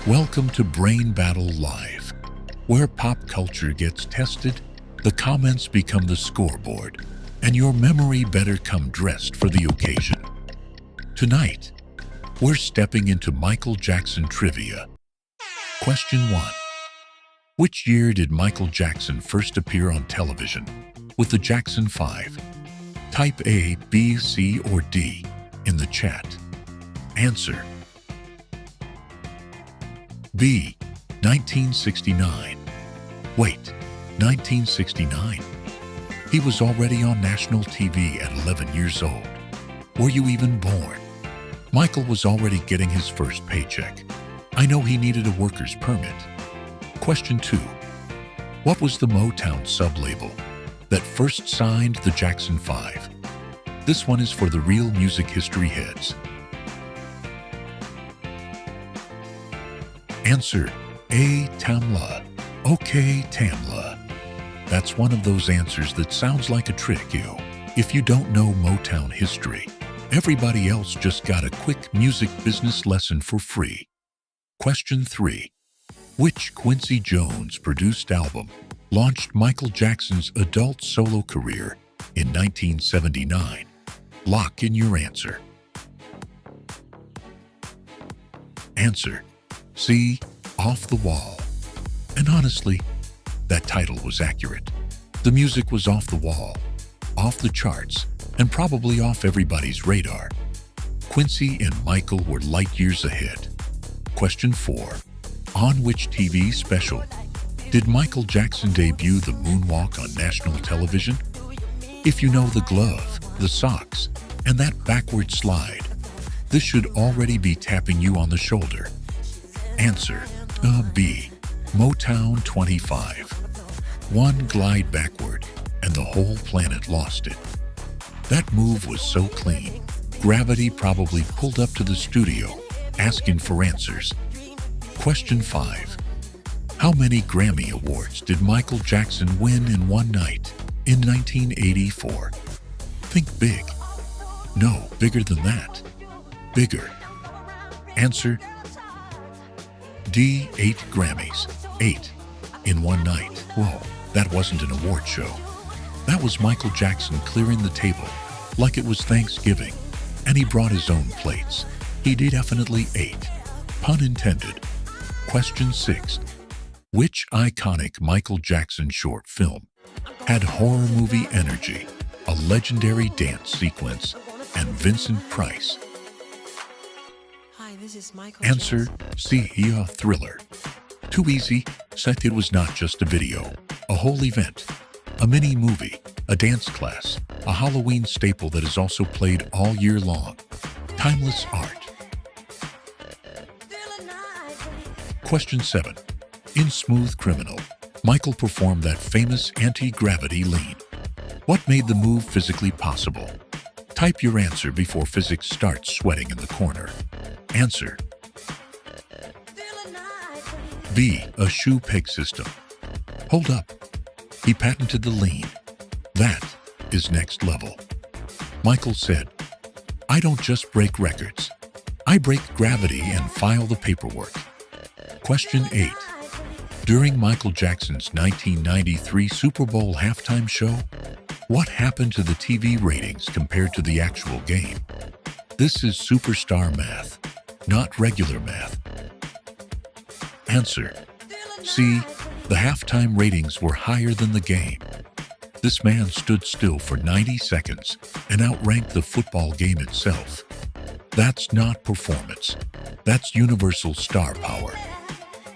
Welcome to Brain Battle Live, where pop culture gets tested, the comments become the scoreboard, and your memory better come dressed for the occasion. Tonight, we're stepping into Michael Jackson trivia. Question 1. Which year did Michael Jackson first appear on television with the Jackson 5? Type A, B, C, or D in the chat. Answer: B. 1969. Wait, 1969? He was already on national TV at 11 years old. Were you even born? Michael was already getting his first paycheck. I know he needed a worker's permit. Question 2. What was the Motown sub-label that first signed the Jackson 5? This one is for the real music history heads. Answer: A. Tamla. Okay, Tamla. That's one of those answers that sounds like a trick, yo. If you don't know Motown history, everybody else just got a quick music business lesson for free. Question 3. Which Quincy Jones produced album launched Michael Jackson's adult solo career in 1979? Lock in your answer. Answer: C. Off the Wall. And honestly, that title was accurate. The music was off the wall, off the charts, and probably off everybody's radar. Quincy and Michael were light years ahead. Question 4. On which TV special did Michael Jackson debut the Moonwalk on national television? If you know the glove, the socks, and that backward slide, this should already be tapping you on the shoulder. Answer: B. Motown 25. One glide backward, and the whole planet lost it. That move was so clean, gravity probably pulled up to the studio, asking for answers. Question 5. How many Grammy Awards did Michael Jackson win in one night in 1984? Think big. No, bigger than that. Bigger. Answer: D. 8 Grammys. 8 in one night. Whoa, that wasn't an award show. That was Michael Jackson clearing the table like it was Thanksgiving, and he brought his own plates. He definitely ate. Pun intended. Question 6. Which iconic Michael Jackson short film had horror movie energy, a legendary dance sequence, and Vincent Price? Hi, this is Michael Answer: Jackson. C. A Thriller. Too easy, since it was not just a video, a whole event, a mini movie, a dance class, a Halloween staple that is also played all year long. Timeless art. Question 7. In Smooth Criminal, Michael performed that famous anti-gravity lean. What made the move physically possible? Type your answer before physics starts sweating in the corner. Answer: B. A shoe peg system. Hold up. He patented the lean. That is next level. Michael said, "I don't just break records. I break gravity and file the paperwork." Question 8. During Michael Jackson's 1993 Super Bowl halftime show, what happened to the TV ratings compared to the actual game? This is superstar math, not regular math. Answer: C. The halftime ratings were higher than the game. This man stood still for 90 seconds and outranked the football game itself. That's not performance. That's universal star power.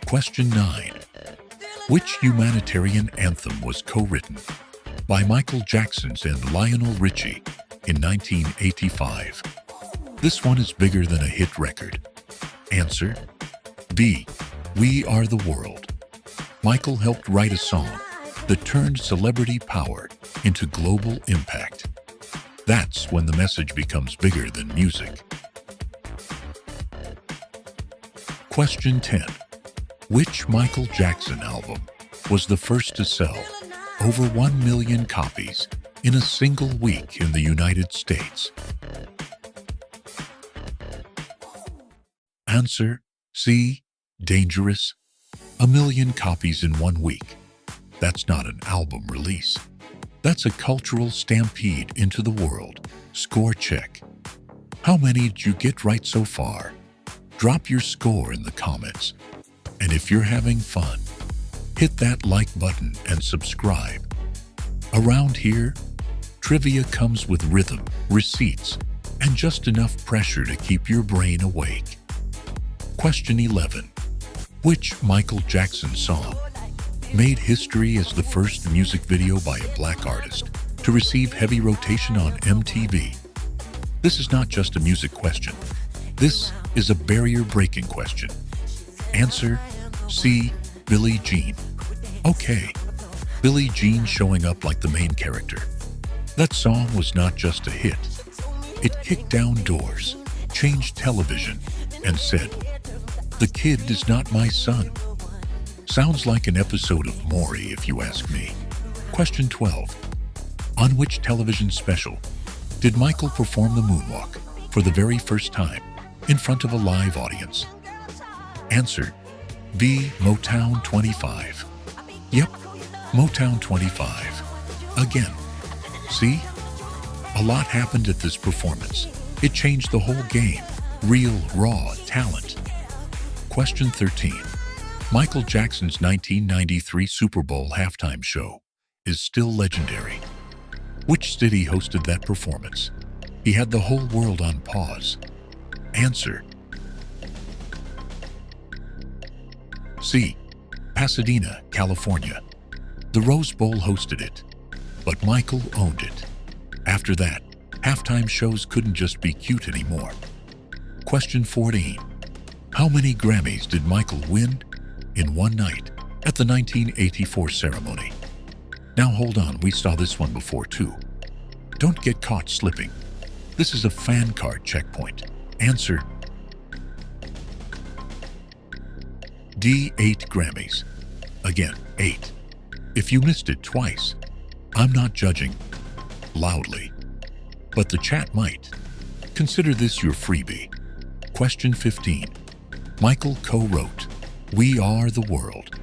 Question 9. Which humanitarian anthem was co-written by Michael Jackson and Lionel Richie in 1985? This one is bigger than a hit record. Answer: B. We Are the World. Michael helped write a song that turned celebrity power into global impact. That's when the message becomes bigger than music. Question 10. Which Michael Jackson album was the first to sell over 1 million copies in a single week in the United States? Answer: C. Dangerous? A million copies in 1 week. That's not an album release. That's a cultural stampede into the world. Score check. How many did you get right so far? Drop your score in the comments. And if you're having fun, hit that like button and subscribe. Around here, trivia comes with rhythm, receipts, and just enough pressure to keep your brain awake. Question 11. Which Michael Jackson song made history as the first music video by a black artist to receive heavy rotation on MTV? This is not just a music question. This is a barrier-breaking question. Answer C. Billie Jean. Okay, Billie Jean showing up like the main character. That song was not just a hit. It kicked down doors, changed television, and said, "The kid is not my son." Sounds like an episode of Maury, if you ask me. Question 12. On which television special did Michael perform the Moonwalk for the very first time in front of a live audience? Answer B. Motown 25. Yep, Motown 25. Again. See? A lot happened at this performance. It changed the whole game. Real, raw talent. Question 13. Michael Jackson's 1993 Super Bowl halftime show is still legendary. Which city hosted that performance? He had the whole world on pause. Answer C. Pasadena, California. The Rose Bowl hosted it, but Michael owned it. After that, halftime shows couldn't just be cute anymore. Question 14. How many Grammys did Michael win in one night at the 1984 ceremony? Now hold on, we saw this one before too. Don't get caught slipping. This is a fan card checkpoint. Answer D. 8 Grammys. Again, 8. If you missed it twice, I'm not judging loudly, but the chat might. Consider this your freebie. Question 15. Michael co-wrote We Are the World.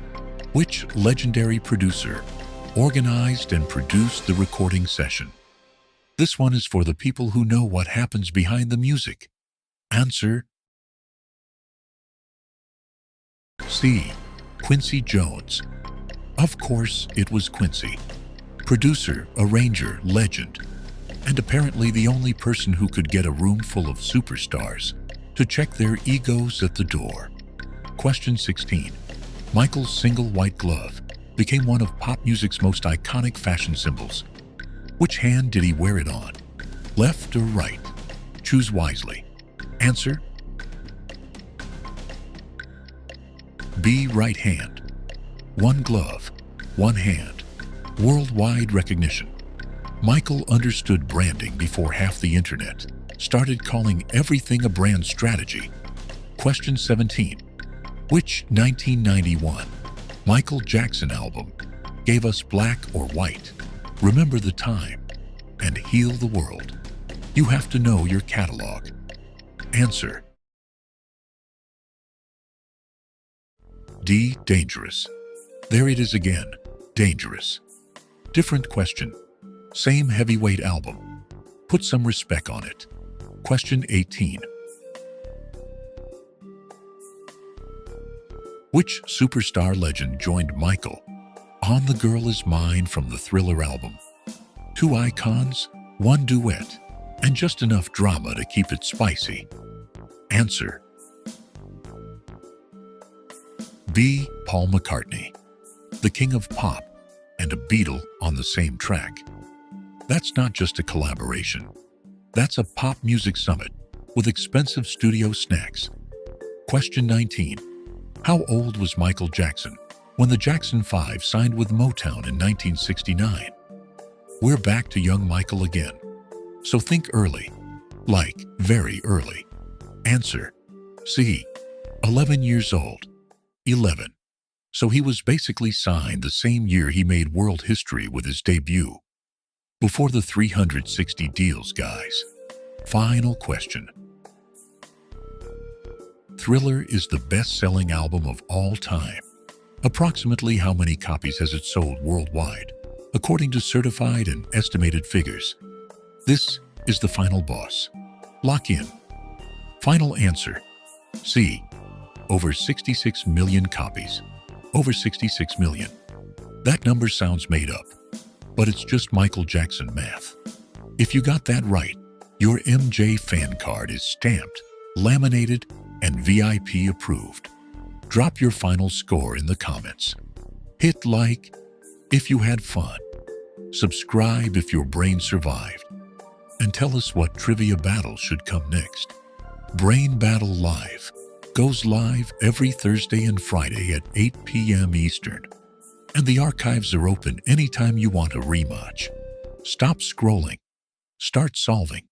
Which legendary producer organized and produced the recording session? This one is for the people who know what happens behind the music. Answer C. Quincy Jones. Of course, it was Quincy. Producer, arranger, legend, and apparently the only person who could get a room full of superstars to check their egos at the door. Question 16. Michael's single white glove became one of pop music's most iconic fashion symbols. Which hand did he wear it on? Left or right? Choose wisely. Answer B. Right hand. One glove, one hand. Worldwide recognition. Michael understood branding before half the internet started calling everything a brand strategy. Question 17. Which 1991 Michael Jackson album gave us Black or White, Remember the Time, and Heal the World? You have to know your catalog. Answer D. Dangerous. There it is again. Dangerous. Different question. Same heavyweight album. Put some respect on it. Question 18. Which superstar legend joined Michael on The Girl Is Mine from the Thriller album? 2 icons, 1 duet, and just enough drama to keep it spicy. Answer B. Paul McCartney, the king of pop, and a Beatle on the same track. That's not just a collaboration. That's a pop music summit with expensive studio snacks. Question 19. How old was Michael Jackson when the Jackson 5 signed with Motown in 1969? We're back to young Michael again. So think early, like very early. Answer C. 11 years old. 11. So he was basically signed the same year he made world history with his debut. Before the 360 deals, guys. Final question. Thriller is the best-selling album of all time. Approximately how many copies has it sold worldwide, according to certified and estimated figures? This is the final boss. Lock in. Final answer. C. Over 66 million copies. Over 66 million. That number sounds made up, but it's just Michael Jackson math. If you got that right, your MJ fan card is stamped, laminated, and VIP approved. Drop your final score in the comments. Hit like if you had fun. Subscribe if your brain survived. And tell us what trivia battle should come next. Brain Battle Live goes live every Thursday and Friday at 8 p.m. Eastern. And the archives are open anytime you want a rematch. Stop scrolling. Start solving.